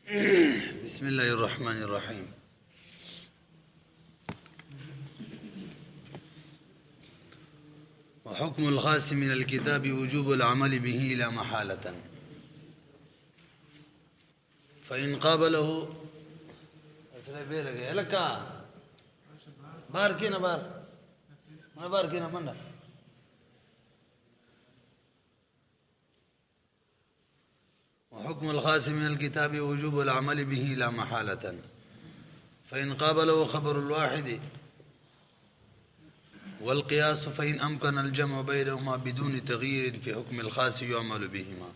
بسم الله الرحمن الرحيم. وحكم الخاص من الكتاب وجوب العمل به لا محالة، فإن قابله وحكم الخاص من الكتاب وجوب العمل به لا محالة، فإن قابله خبر الواحد والقياس فإن أمكن الجمع بينهما بدون تغيير في حكم الخاص يعمل بهما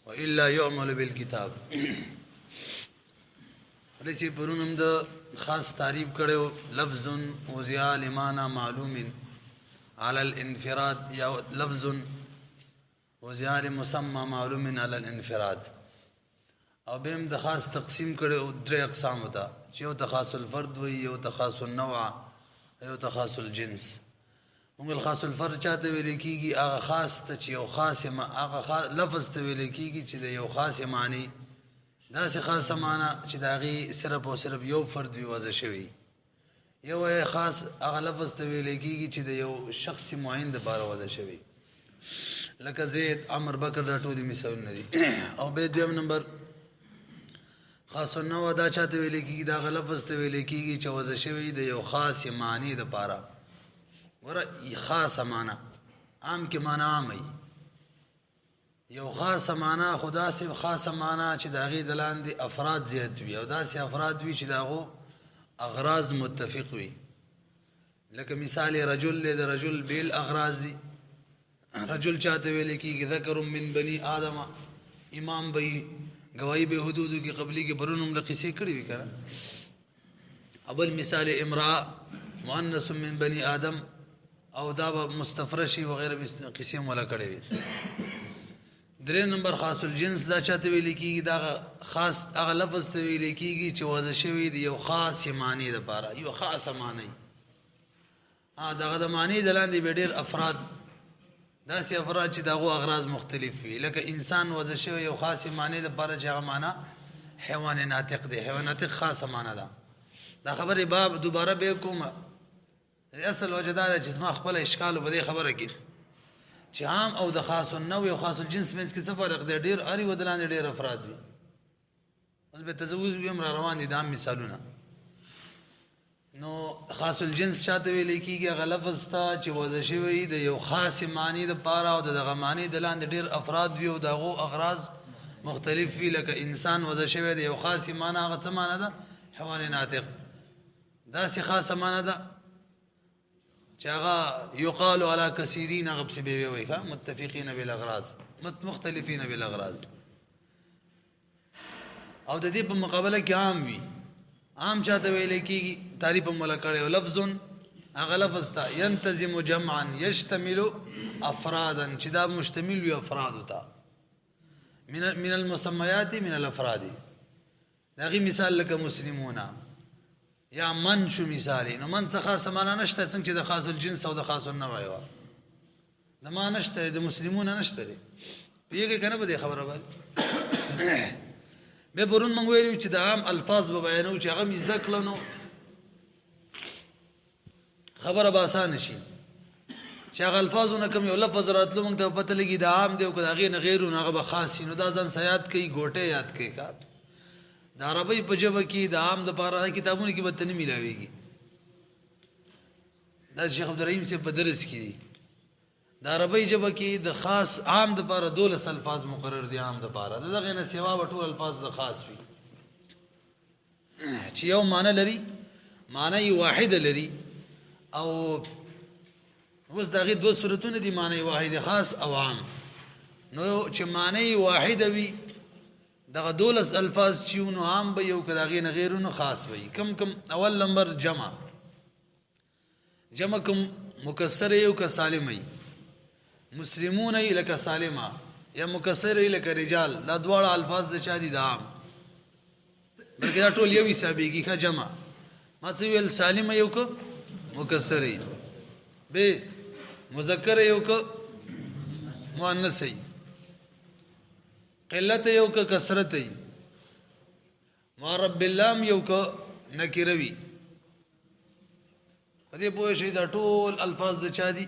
وإلا يعمل بالكتاب. رسی پرونم دا خاص تعریف کرو لفظ وزیا لمانا معلوم على الانفراد یا لفظ وزیا لمسمى معلوم على الانفراد. او بهم د خاص تقسیم کرو درې اقسام ہوتا، یو تخاص الفرد وی، یو تخاص النوع، یو تخاص الجنس. هم الخاص الفرد چاته ویل کیږي هغه خاص ته چې یو خاص هغه لفظ ته ویل کیږي چې د یو خاص معنی دا سی خاص معنی چې داغي صرف او صرف یو فرد وی وضع شوی، یو خاص هغه لفظ ته ویل کیږي چې د یو شخص معین د بار وضع شوی، لکه زید، عمر، بکر، دا ټول مثالونه دي. او به دویم نمبر خاص النوع دا چاته ویل کیږي دا غ لفظ ته ویل کیږي چې وضع شوی د یو خاص معنی د پاره. ګوره خاص معنی عام کې معنی عام وي، یو خاص معنی خدا سے خاص معنی چې داغي دلان دي افراد زیات وي، او داسې افراد وي چې داغو اغراض متفق وي. لکه مثال رجل له رجل بیل اغراض دي. رجل چاته ویل کیږي ذکر من بنی آدم، امام بی گواہی به حدود کی قبلی کی برونم لقصے کړي وی کنه. اول مثال امرأة مؤنث من بنی آدم او دا مستفرشی وغیرہ قصے مولا کړي وی. درې نمبر خاص الجنس دا چاته ویل کیږي دا خاص هغه لفظ ته ویل کیږي چې وضع شوی دی یو خاص معنی د پاره، یو خاص معنی. دغه د معنی دلاندې به ډېر افراد داسې افراد چې دغه اغراض مختلف وي، لکه انسان وضع شوی یو خاص معنی د پاره چې هغه معنی حیوان ناطق دی. حیوان ناطق خاص معنی ده. دا خبره باب دوباره به کوم اصل وجدار چې ما خپل اشکال وبدي خبره کې چې عام او د خاص النوع او خاص الجنس منځ کې څه فرق دی. ډیر اړي ودلان ډیر افراد وي. اوس به تزوج ویم را روان دي د مثالونه. نو خاص الجنس چاته ویل کیږي هغه لفظ ته چې وضع شوی د یو خاص معنی د پاره او دغه معنی دلان ډیر افراد وي او دغه اغراض مختلف وي. لکه انسان وضع شوی د یو خاص معنی، هغه څه معنی ده؟ حیوان ناطق. دا سی خاص معنی ده چې هغه یقال علی کثیرین، هغه څه به وي ښه متفقین بالاغراض مختلفین بالاغراض. او د دې په مقابله کې عام وي. عام چاته ویل کیږي تعریف مولا کړي لفظ هغه لفظ ته ينتظم جمعا يشتمل افرادا چې دا مشتمل وي افراد ته من المسميات من الافراد. دغه مثال لکه مسلمون یا من شو مثالی. نو من څه خاص معنی نشته څنګه چې د خاص الجنس او د خاص النوع و د ما نشته، د مسلمون نشته دی. پیګه کنه به خبره وای به پرون مونږ ویلو چې د عام الفاظ به بیانو چې هغه مزده کړنو خبره به آسان شي چې هغه الفاظونه کوم یو لفظ راتلو مونږ ته پته لګي د عام دی او کداغه نه غیرو هغه به خاص نو دا ځان سیات کوي ګوټه یاد کوي. کا د عربی په ژبه کې د عام د پاره کتابونو کې به تنه ملاويږي. دا شیخ عبدالرحیم سے په درس کې دي د عربی ژبه کې د خاص عام د پاره 12 الفاظ مقرر دي. عام د پاره دغه نه سیوا ټول الفاظ د خاص وي چې یو معنی لري، معنی واحده لري. او اوس دغه دوه صورتونه دي، معنی واحد خاص او عام. نو چې معنی واحده وي دغه 12 الفاظ چې نو عام به یو کداغه نه غیرونو خاص وي. کم کم اول نمبر جمع کوم مکسر یو ک سالم وي، مسلمون ای لک سالمه یا مکسر ای لک رجال. لا دواړه الفاظ د چا دي د عام، بلکې دا ټول یو حسابيږي ښه جمع. ما څه ویل سالمه یو ک مکسر ای، به مذکر یو ک مؤنث ای، قلت یو ک کثرت ای، معرب باللام یو که نکره وي په دې پوه شئ دا ټول الفاظ د چا دي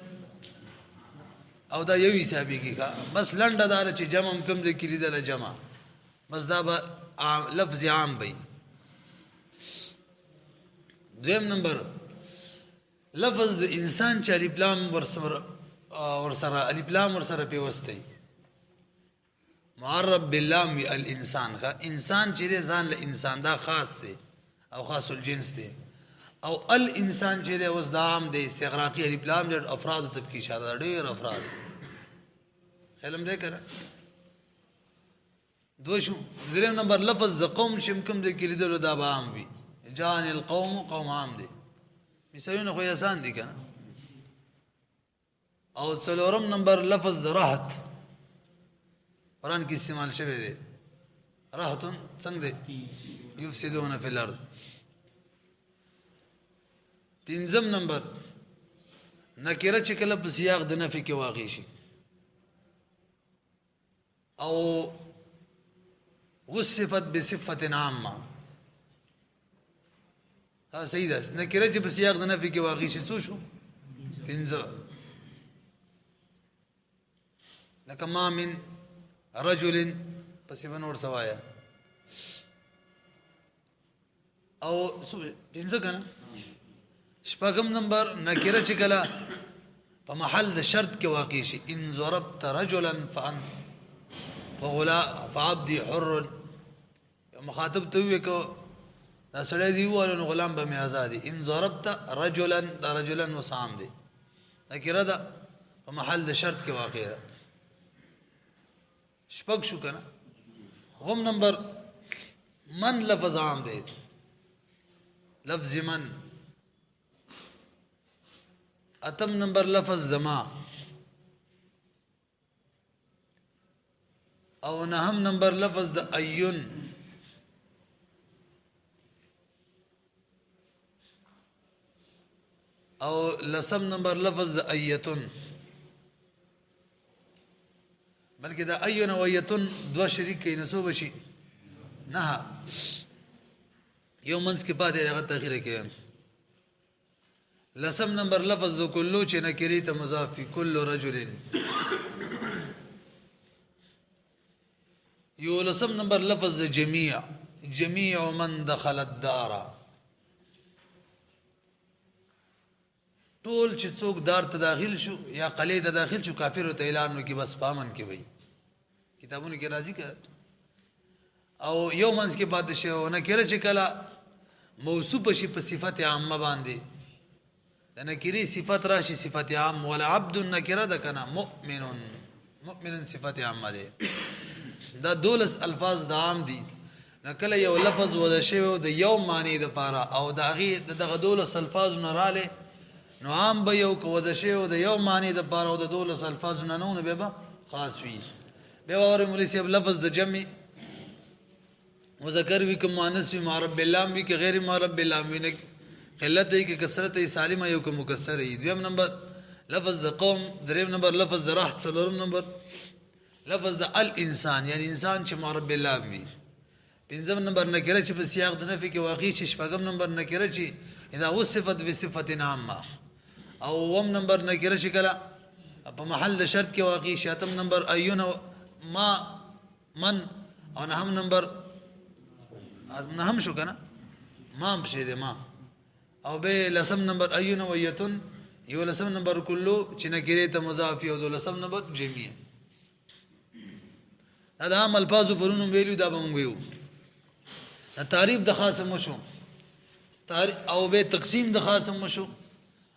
او دا یو حسابېږي ښه بس لنډه دا ده چې جمع هم کوم ځای کې لیدله جمع بس دا به لفظ عام وي. دویم نمبر لفظ د انسان چې الف لام ورسره الف لام ورسره پیوستی معرب باللام وی الانسان ښه انسان چې دی ځان له انسان دا خاص دی او خاص الجنس دی او الانسان چې دی اوس دا عام دی استغراقي الف لام د افراد ته کې اشاره ده ډېر افراد علم دی کنه. دو شو دریم نمبر لفظ د قوم چې کوم دی کې لیدلو دا به عام وي جان القوم قوم عام دی مثالونه خو آسان دي کنه. او څلورم نمبر لفظ د راحت قرآن کی استعمال شوی دی راحتون څنګه دی یفسدون فی الارض. پنځم نمبر نکره چې کله په سیاق د نفي کې واقع شي او وصفت بصفت عامه ها صحیح ده نکره چې په سیاق د نفي کې واقع شي څه شو پنځه لکه ما من رجل پس به نور سوایا او پنځه کنه. شپږم نمبر نکره چې کله په محل د شرط کې واقع شي ان ضربت رجلا فعبدي حر مخاطب ته وی کو دا سړی دی وله نو غلام به می آزادي ان ضربت رجلا دا رجلا وسام دی نکره ده په محل د شرط کې واقع ده. شپږ شو کنه. هم نمبر من لفظ عام دی لفظ من. اتم نمبر لفظ زما او نهم نمبر لفظ د ایون او لسم نمبر لفظ د ایتون بلکې دا ایون او ایتون دوا شریک کې نسو بشي نه یو منځ کې پاتې هغه تغییر کې. لسم نمبر لفظ د کلو چې نکری ته مضاف فی کل رجل. یو لسم نمبر لفظ د جميع جميع من دخل الدار ټول چې څوک دار ته داخل شو یا قلعه ته داخل شو کافر ته اعلان وکي بس پامن کې وي کتابونو کې راځي که او یو منځ کې پاتې شي او نکره چې کله موصوف شي په صفت عامه باندې د نکرې صفت راشي صفت عام ولا عبد النکره ده کنه مؤمن صفت عامه ده دا دولس الفاظ د عام دي نکله یو لفظ ودا شوی د یو معنی د پاره او د هغه دغه دولس الفاظ نه رااله نو عام به یو کوزه شوی د یو معنی د پاره او د دولس الفاظ نه نه به خاص وي به اور مولوی لفظ د جمع مذکر وی کوم مؤنث وی معرب باللام وی که غیر معرب باللام وی نه قلت دی که کثرت سالمه یو که مکسر ای. دویم نمبر لفظ د قوم. دریم نمبر لفظ د راحت. څلورم نمبر لفظ د الانسان یعنی انسان چې معرب باللام وی. پنځم نمبر نکره چې په سیاق د نفي کې واقع شي. شپږم نمبر نکره چې اذا وصفت بصفت عامه او وم نمبر نکره چې کله په محل شرط کې واقع شي. اتم نمبر ایون ما من او نهم نمبر نهم شو کنه ما بشه ده ما او به لسم نمبر ایون و ایتون یو لسم نمبر کلو چې نکره ته مضاف او دو لسم نمبر جميع. دا عام الفاظ پرونو ویلو دا به مونږ ویو. تعریف د خاصه مشو او به تقسیم د خاصه مشو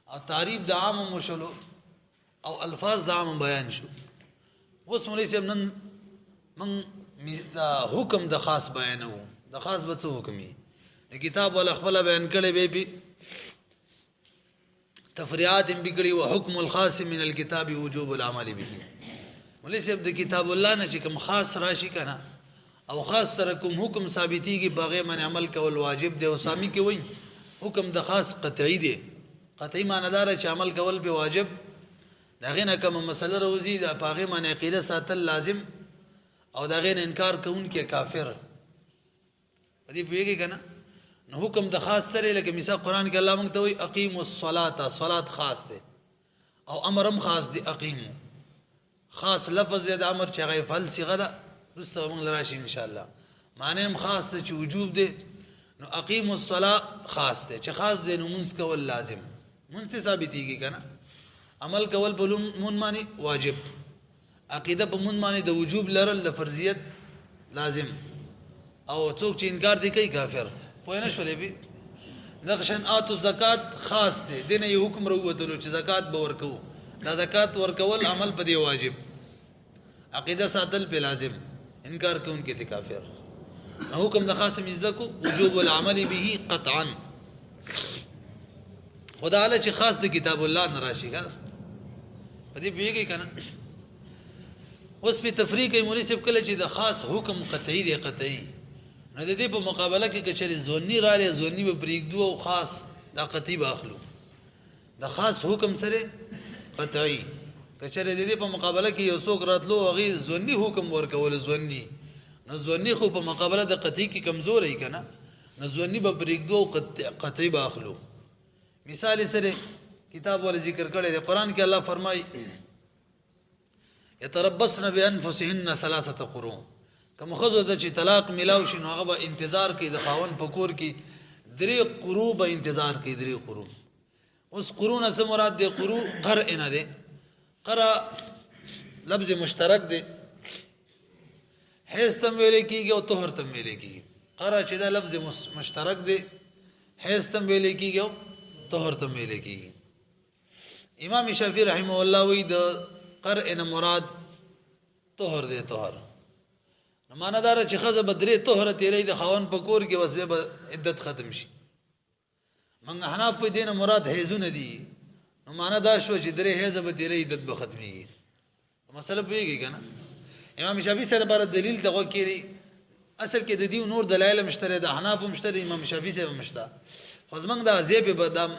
او تعریف د عام مشلو او الفاظ د عام بیان شو. اوس مولوی صاحب نن من حکم د خاص بیانو. د خاص به څه حکمي کتاب ولا خپل بیان کړي به تفریعات بګړي او حکم الخاص من الكتاب وجوب العمل به. مولوی صاحب د کتاب الله نه چې کوم خاص راشي کنه او خاص سره کوم حکم ثابتيږي بغیر من عمل کول واجب دی او سامي کې وای حکم د خاص قطعي دی. قطعي معنی دار چې عمل کول به واجب داغه نه کوم مسله روزي د پاغه معنی عقیده ساتل لازم او داغه انکار کوون کې کافر. پدې پیږي کنه. نو حکم د خاص سره لکه مثال قران کې الله موږ ته وایي اقیموا الصلاة، صلات خاص ده او امرم خاص دی. اقیمو خاص لفظ د امر چې غي فعل صيغه ده رسته موږ راشي ان شاء الله. معنی هم خاص ته چې وجوب دی. نو اقیموا الصلاة خاص ده چې خاص دی نو منځ کول لازم، منځ ثابتېږي کنه. عمل کول په مون معنی واجب، عقیده په مون معنی د وجوب لرل د فرضیت لازم، او څوک چې انکار دی کوي کافر. پوه نه شولې به نقشن آتو زکات خاص دی، دینه یو حکم وروتلو چې زکات به ورکو. دا زکات ورکول عمل په دی واجب، عقیده ساتل په لازم، انکار کوونکی ته کافر. حکم د خاص مزدکو وجوب العمل به قطعا. خدا له چې خاص د کتاب الله نه راشي ګل پدې پیږي کنه. اوس په تفریق مناسب کله چې د خاص حکم قطعی دی قطعی، نو د دې په مقابله کې کچري زونی را لې زونی به پریږدو او خاص د قطعی به اخلو. د خاص حکم سره قطعی کچري د دې په مقابله کې یو څوک راتلو او غي زونی حکم ورکول زونی، نو زونی خو په مقابله د قطعی کې کمزور ای کنه، نو زونی به پریږدو او قطعی به اخلو. مثال سره کتاب ول ذکر کړی دی قران کې الله فرمایي يتربصن بانفسهن ثلاثه قروء. کوم خزو د چې طلاق ملاو شي نو هغه به انتظار کوي د خاون په کور کې 3 قروء به انتظار کوي. 3 قروء. اوس قروء نه څه مراد دی؟ قروء قرء نه دی، قرء لفظ مشترک دی، حیض تم ویل کیږي او طهر تم ویل کیږي. قرء چې دا لفظ مشترک دی، حیض تم ویل کیږي او طهر تم ویل کیږي. امام شافعی رحمه الله وی د قرء نه مراد طهر دی. طهر نو معنا دار چې خزه بدري طهر تیرې د خاون په کور کې بس به عدت ختم شي. من حناف په دینه مراد حیزونه دي، نو معنا دا شو چې درې حیز به تیرې عدت به ختميږي. مسله پیږي کنه. امام شافعی سره بار دلیل دغه کړي، اصل کې د دې نور دلایل مشتري د حناف مشتري امام شافعی سره مشتا. خو زمنګ دا زیب به د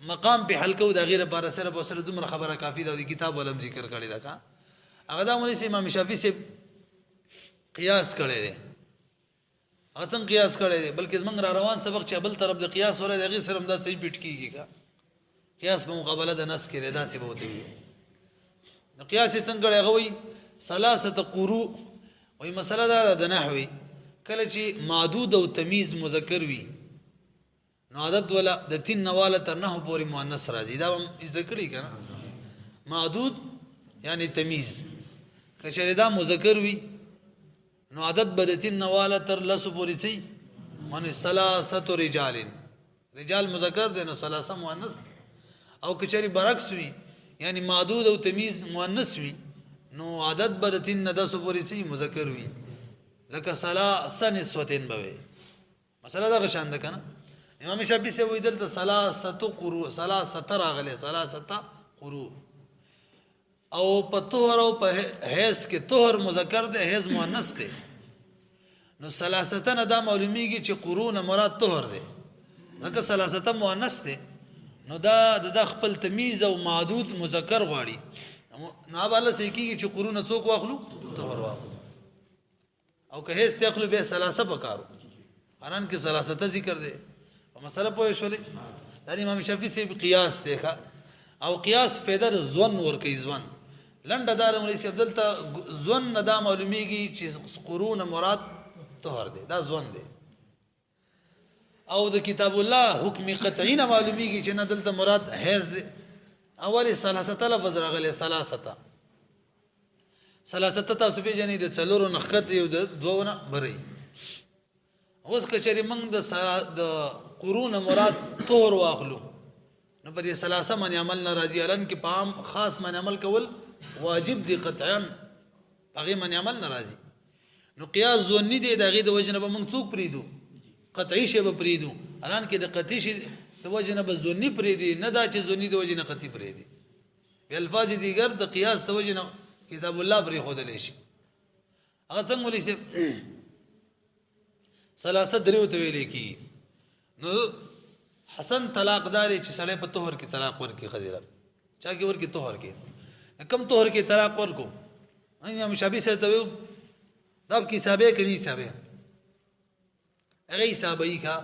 مقام په حلقو د غیره بار سره په سره دومره خبره کافی ده. د کتاب ولم ذکر کړی دا کا هغه دا مونږ امام شافعی سے قیاس کړی دی. هغه څنګه قیاس کړی دی؟ بلکې زمنګ را روان سبق چې بل طرف د قیاس ولې دغه سره دا صحیح پټ کیږي کا قیاس په مقابله د نص کې ردا سی بوته وي. نو قیاس څنګه هغه وي ثلاثه قروء وي. مسله دا د نحوی کله چې معدود او تمیز مذکر وي نو عدد ولا د 3 نواله تر 9 پورې مؤنث راځي. دا هم ذکر کړي معدود یعنی تمیز. کچره دا مذکر وي نو عدد به د 3 نواله تر 10 پورې شي. معنی ثلاثه رجال، رجال مذکر دی نو ثلاثه مؤنث. او کچری برعکس وي یعنی معدود او تمیز مؤنث وي نو عدد به د 3 نه 10 پورې شي مذکر وي. لکه ثلاثه نسوتين به مثلا دا غشان ده کنه. امام شافعی سے وی دلته ثلاثه قروء، ثلاثه راغله، ثلاثه قروء. او په طهر او په حیض کې طهر مذکر دی، حیض مؤنث دی. نو ثلاثه نه دا معلومیږي چې قروء نه مراد طهر دی، ځکه ثلاثه مؤنث دی. نو دا د خپل تمیز او معدود مذکر غواړي. نو بالا سې کیږي چې قروء نه څوک واخلو؟ طهر واخلو. او که حیض تخلو به ثلاثه پکارو، حران کې ثلاثه ذکر دی. مسله پوه شولې دا امام شافعی سے قیاس دی. او قیاس فائدہ د ځوان ور کوي. ځوان لنډه دار مولوی سی عبدالله ځوان نه دا معلومیږي چې قرون مراد طهر دی، دا ځوان دی. او د کتاب الله حکم قطعی نه معلومیږي چې نه دلته مراد حیض دی. اولی ثلاثه لفظ راغلی، ثلاثه تاسو په جنې د څلورو نخکت یو د دوونه بری. اوس کچری موږ د قرون مراد طهر واخلو نو په دې ثلاثه باندې عمل ناراضي. الان کې پام خاص باندې عمل کول واجب دی قطعا، هغه باندې عمل ناراضي. نو قیاس ظنی دی دغه د وجنه به موږ څوک پریدو؟ قطعی شی به پریدو. الان کې د قطعی شی د وجنه به ظنی پریدي، نه دا چې ظنی د وجنه قطعی پریدي. په الفاظ دیگر د قیاس د وجنه کتاب الله پرې خود لشي. هغه څنګه ولې چې ثلاثه دریو ته ویل کی. نو حسن طلاق داري چې سړی په طهر کې طلاق ورکی خزیره چا کې ورکی طهر کې کم طهر کې طلاق ورکو. امام شافعی سے ته دا کی حسابه کې حسابه هغه حسابي کا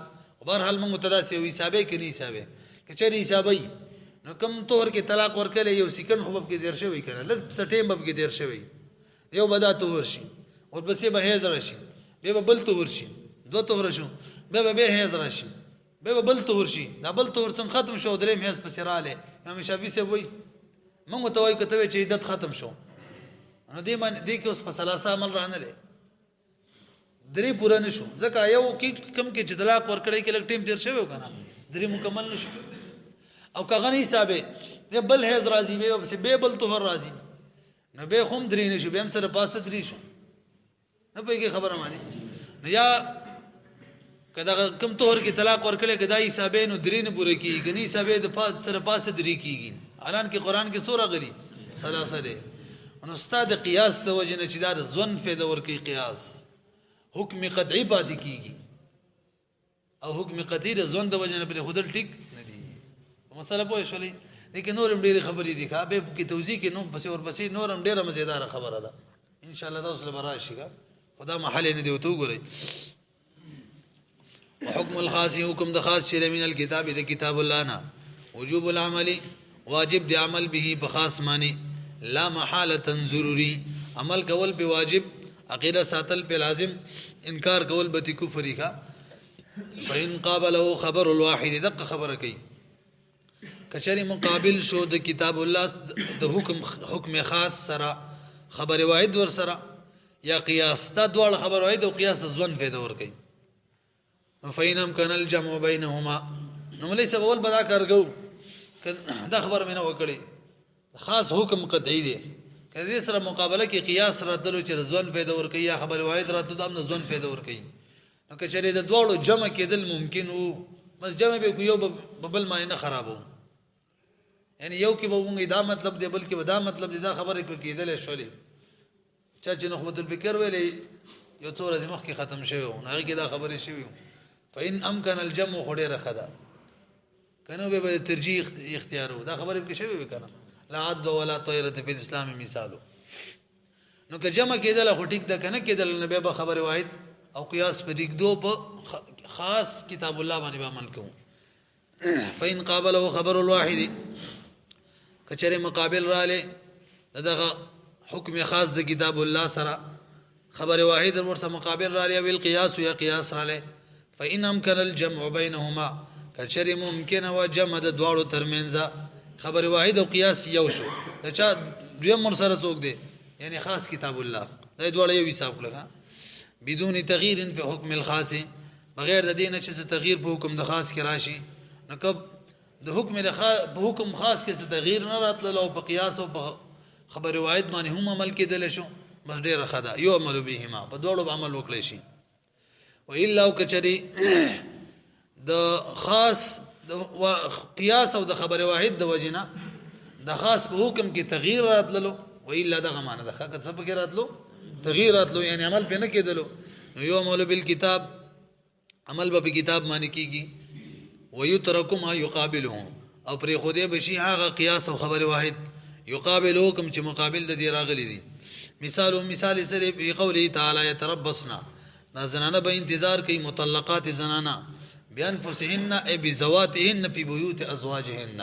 بهرحال موږ ته داسې یو حسابي کې نه حسابي که چېرې حسابي نو کم طور کې طلاق ورکړی یو سیکنډ خو به پکې تېر شوی که نه لږ څه ټایم به پکې تېر شوی یو به دا طهور شي ورپسې به حیض راشي بیا به بل طهور شي 2 طهوره شو بیا به حیض راشي بیا به بل طهور شي دا بل طهور څنګه ختم شو درېیم حیض پسې رالی امام شافعي صاحب وایي موږ ورته وایو که ته وایې چې عدت ختم شو نو دې کې اوس په ثلاثه عمل رانلی 3 پوره نه شو ځکه یو کې کم کې چې طلاق ورکړی کې لږ ټایم تېر شوی و که نه 3 مکمل نه شو او که هغه نه حسابې بیا بل حیض راځي بیا پسې بیا بل طهور راځي نو بیا خو هم 3 نه شو بیا هم سره پاسه 3 شو نه پوهېږې خبره ماني نو یا که دغه کم طهور کې طلاق ورکړی که دا حسابې نو 3 نه پوره کېږي که نه حسابې د سره پاسه 3 کېږي حالان کې قرآن کې څو راغلي ثلاثه دی نو ستا د قیاس د وجې نه چې دا د ځوند فایده ورکوي قیاس حکم قطعی پاتې کېږي او حکم قطعی د ځوند د وجې نه پرېښودل ټیک نه دي په مسله پوه شولې دې کې نور هم ډېرې خبرې دي ښه بیا کې توضیح کې نو پسې ورپسې نور هم ډېره مزېداره خبره ده انشاءالله دا اوس له به راشي ښه خو دا محل یې نه دی ورته وګورئ وحکم الخاص حکم د خاص چې من الکتاب د کتاب الله نه وجوب العمل واجب د عمل به په خاص معنی لا محالة ضروری عمل کول په واجب عقیدہ ساتل په لازم انکار کول به کفر کا فإن قابله خبر الواحد دق خبره کوي کچری مقابل شو د کتاب الله د حکم خاص سره خبر واحد ور سره یا قیاس تا دوړ خبر واحد او قیاس ځون فائدہ ور کوي فإن امكن الجمع بينهما نو ملي سبول بدا کارګو دا خبر مې نه وکړي خاص حکم قطعی دی کله سره مقابله کې قیاس راتلو چې ځون فائدہ ور کوي یا خبر واحد راتلو د امن ځون فائدہ ور کوي نو کچری د دوړو جمع کېدل ممکن وو بس جمع به یو ببل معنی نه خرابو یعنی یو کې به مونږ دا مطلب دی بلکې دا مطلب دی دا خبره کېدل شولې چې نخبه الفکر ویلې یو څو ورځې مخکې ختم شوی و هغه کې دا خبره شوی فإن امكن الجمع خډه خدا کنه به ترجیح اختیارو دا خبره کې شوی وکنه لا عد ولا طيره في الاسلام مثالو نو که جمع کېدل خو ټیک ده کنه کېدل نه به خبره واحد او قیاس په دې دو په خاص کتاب الله باندې عمل کوو فإن قابله خبر الواحد کچره مقابل رااله دغه حکم خاص د کتاب الله سره خبر واحد ورسره مقابل رااله ویل قیاس یا قیاس رااله فإن امكن الجمع بينهما کچره ممکن و جمع د دواړو ترمنځ خبر واحد او قیاس یو شو چا دویم مر سره څوک دی یعنی خاص کتاب الله دا دواړه یو حساب کړه بدون تغییر فی حکم الخاص بغیر د دینه چې تغییر په حکم د خاص کې راشي نو کب د حکم په حکم خاص کې څه تغییر نه راتلل او په قیاس او په خبر واحد باندې هم عمل کېدل شو بس ډیر خدا یو عمل بهما په دوړو عمل وکړي شي و الا کچری د خاص د قیاس او د خبر واحد د وجنه د خاص په حکم کې تغییر راتللو و الا دغه معنی د خاص څه په راتلو تغییر راتلو یعنی عمل په نه کېدلو نو یو عمل بالکتاب عمل به کتاب معنی کیږي ويترك ما يقابله او پر خوده بشي هغه قیاس او خبر واحد يقابل حکم چې مقابل د دی راغلي دي مثال سره په قوله تعالی يتربصنا دا زنانه به انتظار کوي مطلقات زنانه بانفسهن ای بزواتهن فی بیوت ازواجهن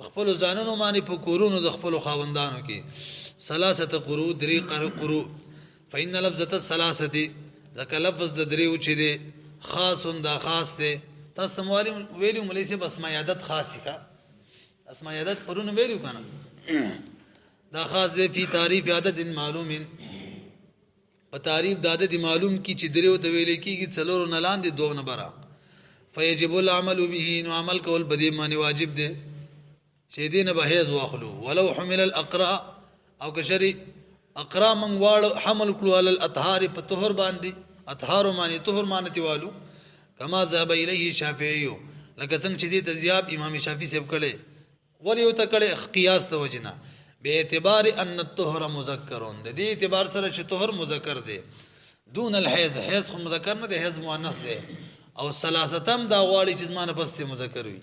خپل ځانونو باندې په کورونو د خپل خاوندانو کې ثلاثه قرو درې قرو فإن لفظه الثلاثه ذکر لفظ د دریو چې دی خاص دا خاص دی تاسو ویلو مولوی سے اسماء عادت خاصی کا اسماء عادت پرونه ویلو کنه دا خاص دی فی تعریف عدد معلوم په تعریف د عدد معلوم کی چې دریو ته ویل کیږي څلور نه لاندې دوه نه برا فیجب العمل به نو عمل کول بدی معنی واجب دی چې دینه به هیڅ واخلو ولو حمل الاقراء او کشری اقرا من واړ حمل کړو ال الاطهار په طهور باندې اطهار معنی طهور معنی تیوالو کما ذهب الیه شافعی لکه څنګه چې دې تزیاب امام شافعی صاحب کړي ولی او ته کړي قیاس ته وجنا به اعتبار ان الطهر مذکرون د دې اعتبار سره چې طهر مذکر دی دون الحیض حیض خو مذکر نه دی حیض مؤنث دی او ثلاثتم دا غواړي چې زمانه پسته مذکر وي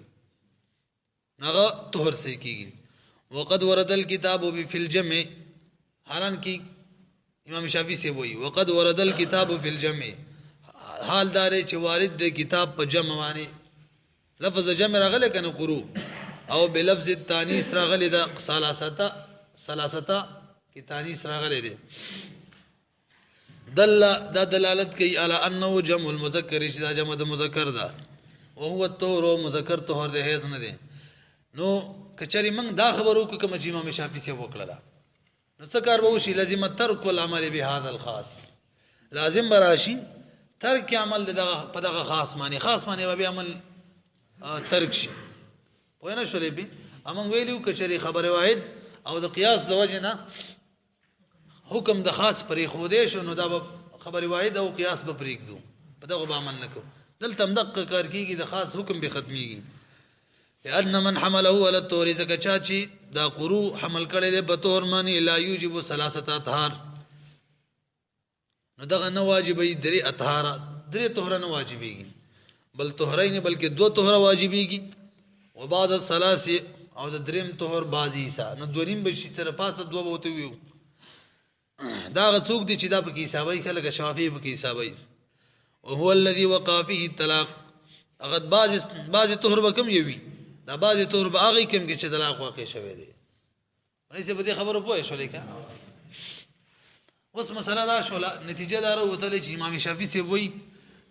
نغه طهر سې کیږي وقد ورد الكتاب فی الجمع حالان کی امام شافعی سے وہی وقد ورد الكتاب فی الجمع حال دارې چې وارد د کتاب په جمع باندې لفظ جمع راغلی کنه قرو او بلفظ التانیث راغلی د ثلاثه کی تانیث راغلی دی دل دا دلالت کوي علی انه جمع المذکر چې دا جمع د مذکر ده او هو الطهر مذکر طهر د هیڅ نه دی نو کچری موږ دا خبرو کوم چې امام شافعي سے وکړه نو څه کار به وشي لازم ترک العمل بهذا الخاص لازم براشي ترک عمل دغه په دغه خاص معنی به عمل ترک شي پوه نه شولې به امون ویلو کچری خبره واحد او د قیاس د وجه نه حکم د خاص پرې خو دې شو نو دا خبره واحد او قیاس به پرې کړو په دغه به عمل نکو دلته مدقق کار کیږي د خاص حکم به ختميږي لأن من حمله على الطهر زکچا چی دا قرو حمل کړي د بطور معنی لا یوجب ثلاثه اطهار نو دغه نه واجبې درې اطهار درې طهر نه واجبېږي بل طهرین بلکې دو طهر واجبېږي او بعض الثلاث او د دریم طهر بعضی حصہ نو دوریم به شي تر پاسه دوه بوته ویو دا غڅوک دي چې دا په کې حسابي خلک شافعي په کې حسابي او هو الذي وقع فيه الطلاق اغد بعض طهر وکم یوي دا بعض طهر به هغه کوم کې چې طلاق واقع شوی دی رئیس به دې خبرو پوه شو لیکه اوس مسله دا شو نتیجه دار وته چې امام شافعي سی وای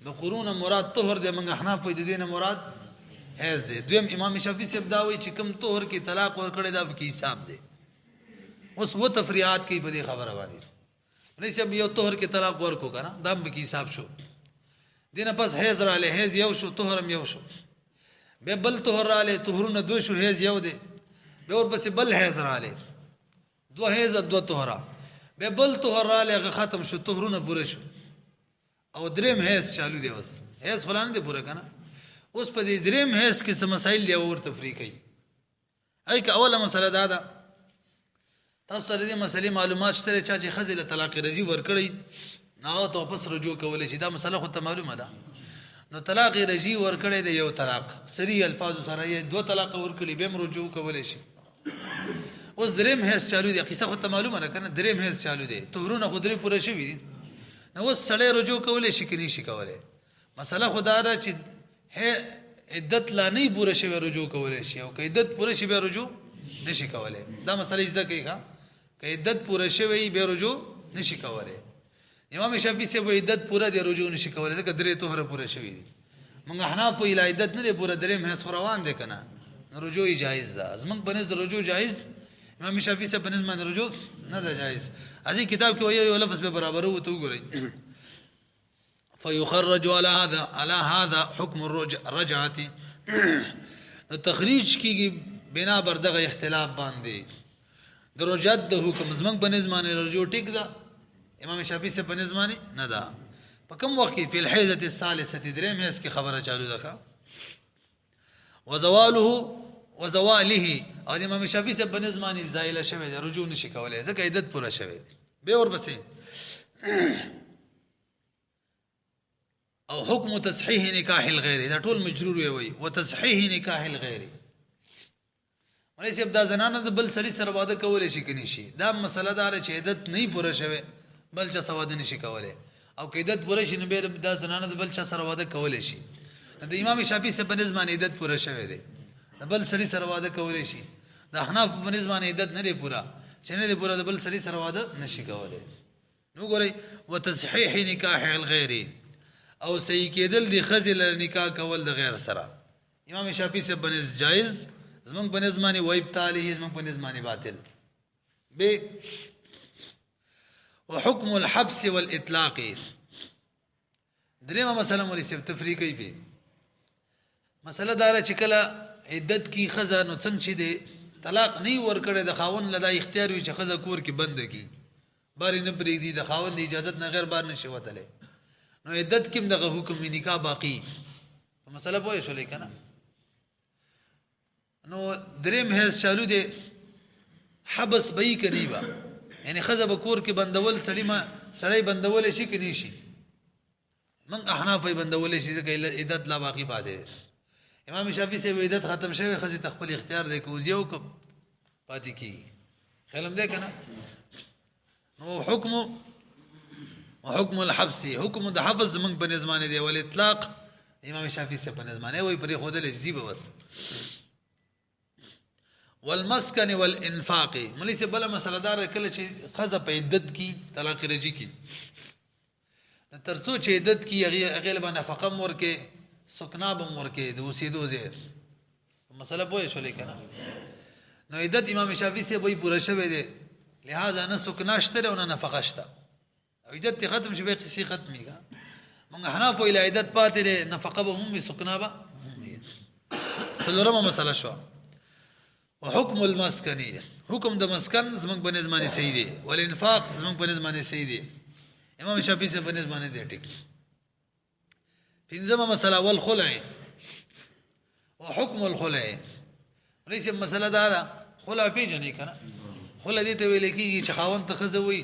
د قرون مراد طهر دی موږ احناف د دینه مراد حیض دی دویم امام شافعي سی دا وای چې کوم طهر کې طلاق ور کړی دا په حساب دی اوس و تفریعات کې په دې خبره باندې رئیس یو طهر کې طلاق ور کو کنه دا په حساب شو دینه پس حیض را له حیض یو شو طهرم یو شو به بل طهر را له طهرونه دو شو حیض یو دی به اور پس بل حیض را له دو حیض دو طهرا به بل طهر را له ختم شو طهرونه پوره شو او دریم حیض چالو دی اوس حیض خلانه دی پوره کنه اوس په دې دریم حیض کې څه مسائل دی اور تفریقي ای که اوله مسله دا ده تاسو سره دې مسلې معلومات شته چې خزل طلاق رجی ور کړی نو ته پس رجوع کولای شي دا مسله خو ته معلومه ده نو طلاق رجی ور کړی دی یو طلاق سری الفاظ سره یې دو طلاق ور کړی به رجوع کولای شي اوس دریم حیض چالو دی قصه خو ته معلومه ده کنه دریم حیض چالو دی طهرونه خو درې پوره شوی دي نو اوس سړی رجوع کولای شي کني شي کولای مسله خدا ده چې عدت لا نه پوره شوی رجوع کولای شي او که عدت پوره شي به رجوع نشي کولای دا مسله ځکه کوي که عدت پوره شوی به رجوع نشي کولای امام شافعي سے وہ عدت پورا دی رجوع نشي کولای ځکه درې طهر پوره شوی دي موږ حناف ویل عدت نه پوره درې مې روان دي کنه رجوع جایز ده زمنګ بنز رجوع جایز امام شافعي سے بنز من رجوع نه ده جایز ازي کتاب کې وایي لفظ به برابر وو ته وګورئ فيخرج على هذا حكم الرجعه تخریج کیږي بنا بر دغه اختلاف باندې درجات د حکم زمنګ بنز من رجوع ټیک ده امام شافعي سے بنز معنی نه ده په کوم وخت کې په الحیضه الثالثه دریم اس کی خبره چالو ده وزواله او امام شافعي سے بنز معنی زائله شوی ده رجوع نشي کولای ځکه عدت پوره شوی به اور بسې او حکم تصحیح نکاح الغیر دا ټول مجرور وي وتصحیح نکاح الغیر ولې سب دا زنانه د بل سړي سره واده کولای شي کني شي دا مسله دار چې عدت نه پوره شوی بل چا سواده نشي کولای او قیدت پوره شي نه به دا زنانه د بل چا سره واده کولای شي د امام شافعي سے بنز معنی عدت پوره شوی دی د بل سړي سره واده کولای شي د احناف بنز معنی عدت نه دی پوره چې نه دی پوره د بل سړي سره واده نشي کولای نو ګورئ وتصحیح نکاح الغیر او صحیح کېدل دی خزل نکاح کول د غیر سره امام شافعي سے بنز جائز زمون بنز معنی وابطاله زمون بنز معنی باطل به وحكم الحبس والاطلاق درېمه مسله مولوی صاحب تفریقی په مسله دار چې کله عدت کی خزه نو څنګه چې دی طلاق نه ور کړی د خاون لدا اختیار وي چې خزه کور کې بند کی بار نه پریږدي د خاون دی اجازه نه غیر بار نشي وتله نو عدت کې دغه حکم نکاح باقی مسله پوه شو لیکنه نو دریم حیض چالو دی حبس بئی کني با یعنی خزه بکور کې بندول سړی بندول شي کني شي من احناف بندول شي ځکه عدت لا باقی پاتې امام شافعي سے عدت ختم شوی خزه تخپل اختیار دی کو زیو کو پاتې کی خیالم ده کنه نو حکم حکم الحبس حکم د حبس زمنګ په نظمانه دی ول اطلاق امام شافعی سے په نظمانه وای پرې خود له جزیب بس والمسکن والانفاق ملي سے بل مسله دار کله چې خزه په عدت کی طلاق رجی کی ترڅو چې عدت کی هغه له نفقه مور کې سکنا به مور کې د اوسېدو زه مسله پوه شو لیکنه نو عدت امام شافعی سے وای پوره شوه دی لہذا نه سکنا شته او نه نفقه شته او عدت ختم شوه قصې ختمي کا موږ حناف الى عدت پاتې نفقه به هم سکنا به سلورمه مسله شو وحكم المسكن حكم د مسکن زمنګ په نظمانه صحیح دی والانفاق زمنګ په نظمانه صحیح دی امام شافعی سے په نظمانه دی ټیک پنځمه مسله والخلع وحكم الخلع ليس مسله دا خلع پیژنې کنه خلع دې ته ویل کیږي چې خاوند ته خزوي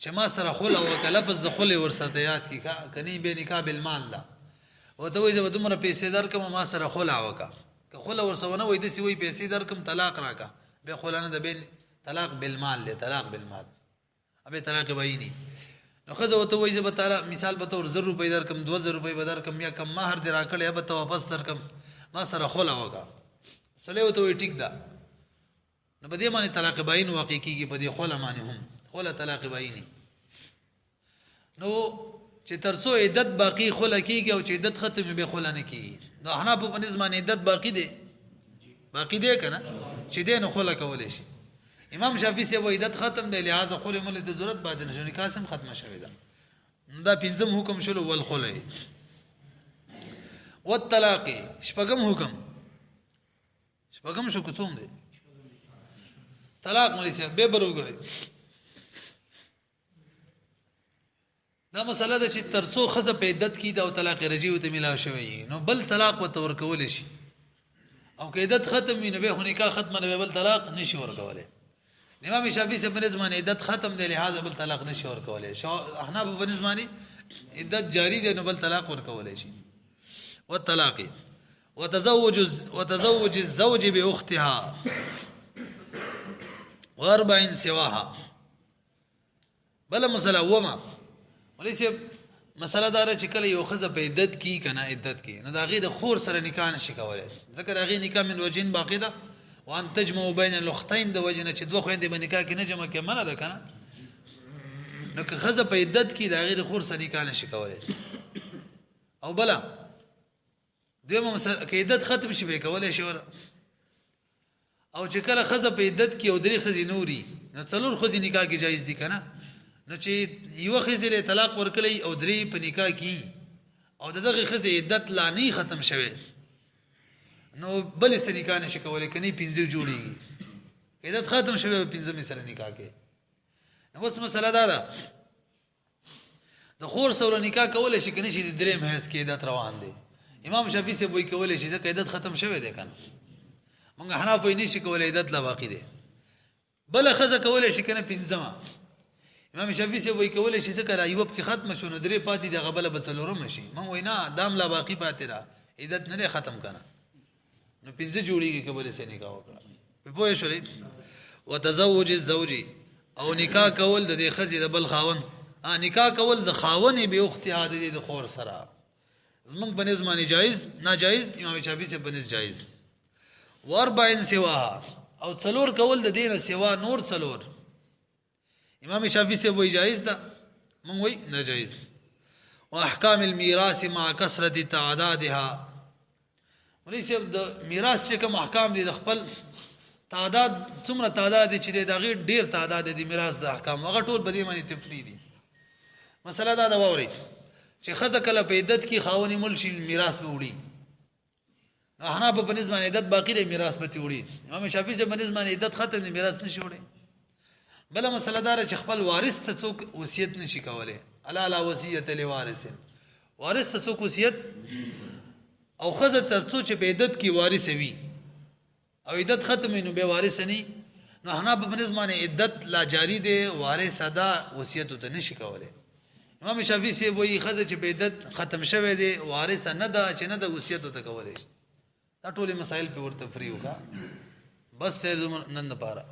چې ما سره خلع وکړه لفظ د خلع ورسته یاد کی کني به نکاح بالمال لا او ته وایي زه دومره پیسې درکم ما سره خلع وکړه که خلع ورسونه وای د سی وای پیسې درکم طلاق راکا به خلع نه د بین طلاق بالمال له طلاق بالمال ابه طلاق وایي نو خزه وته وای زه به تعالی مثال به تور 100 روپۍ درکم 2000 روپۍ به درکم یا کم مہر دی راکړې به ته واپس درکم ما سره خلع وکا سړی وته وای ټیک ده نو به دې باندې طلاق باین واقع کیږي په دې خلع باندې هم خلع طلاق باینی نو چې ترڅو عدت باقی خلع کیږي او چې عدت ختم به خلع نه کیږي نو حنا په نظم عدت باقی دی کنه چې دین خلع کولې شي امام شافعی سے وہ عدت ختم دی لہذا خلع مل د ضرورت بعد نشو نکاح سم ختم شوی دا پنځم حکم شلو والخلع والطلاق شپږم حکم شپږم شو کوم دی طلاق ملي سے به بروګره دا مسله ده چې ترڅو خزه په عدت کې دا او طلاق رجعي ته ملاو شوی نو بل طلاق وته ورکول شي او که عدت ختم وي نو به نکاح ختم نه بل طلاق نشي ورکولای امام شافعی سے په نظم عدت ختم دی لہذا بل طلاق نشي ورکولای احناف په نظم عدت جاری دی نو بل طلاق ورکولای شي والطلاق وتزوج الزوج باختها واربع سواها بل مسله وما ولې مسله دار چې کله یو خزه په عدت کې کنه عدت کې نو دا غي د خور سره نکاح نشي کولای ځکه دا غي نکاح من وجین باقی ده وان تجمع بین الاختين د وجنه چې دوه خويندې باندې نکاح کې نه جمع کې منه ده کنه نو که خزه په عدت کې دا غیر خور سره نکاح نشي کولای او بلا دویمه مسله کې عدت ختم شي به کولای شي ولا او چې کله خزه په عدت کې او درې خزي نوري نو څلور خزي نکاح کې جایز دي کنه نو چې یو خزه له طلاق ورکړي او درې په نکاح کې او دغه خزه عدت لا نه ختم شوه نو بل سره نکاح نشي کولای کني پنځه جوړيږي عدت ختم شوه پنځه سره نکاح کې نو اوس مسله دا ده د خور سره نکاح کولای شي کني چې درې مهز کې عدت روان دي امام شافعی سے وایي کولای شي چې عدت ختم شوه دي کنه مونږ حناف یې نشي کولای عدت لا باقی دي بل خزه کولای شي کنه پنځه امام شافعی سے وایي کولای شي چې ایوب کې ختم شونه درې پاتې د غبل بسلورم شي مونږ وینا دام لا باقی پاتې را عدت نه ختم کنه نو پنځه جوړیږي کبل سه نکاح وکړه په پوهه شولې وتزوج الزوج او نکاح کول د دې خزې د بل خاون نکاح کول د خاونې به اختیار دي د خور سره زمنګ بنز معنی جایز ناجایز امام شافعی سے بنز جایز واربع سوا او څلور کول د دینه سوا نور څلور امام شافعی سے وایي جایز ده مونږ وایي ناجایز واحکام الميراث مع كثرة تعدادها ولې د میراث چې کوم احکام دي د خپل تعداد څومره تعداد چې د غیر ډیر تعداد دي میراث د احکام هغه ټول بدی معنی تفریدي مسله دا د ووري چې خزه کله په عدت کې خاوني مل شي میراث به وړي نو حنا په بنسبت عدت باقی دی میراث به وړي امام شافعی چې بنسبت عدت ختم دی میراث نشي وړي بل مسله دار چې خپل وارث ته څوک وصیت نشي کولای الا لا وصیت لوارث وارث ته څوک وصیت او خزه ترڅو چې په عدت کې وارث وي او عدت ختم نو به وارث نه نو حنا په بنسبت عدت لا جاری دی وارث ادا وصیت ته نشي کولای امام شافعی سے وایي خزه چې په عدت ختم شوه دی وارث نه ده چې نه د وصیت ته کولای دا ټول مسائل په ورته فری وکا بس نن پاره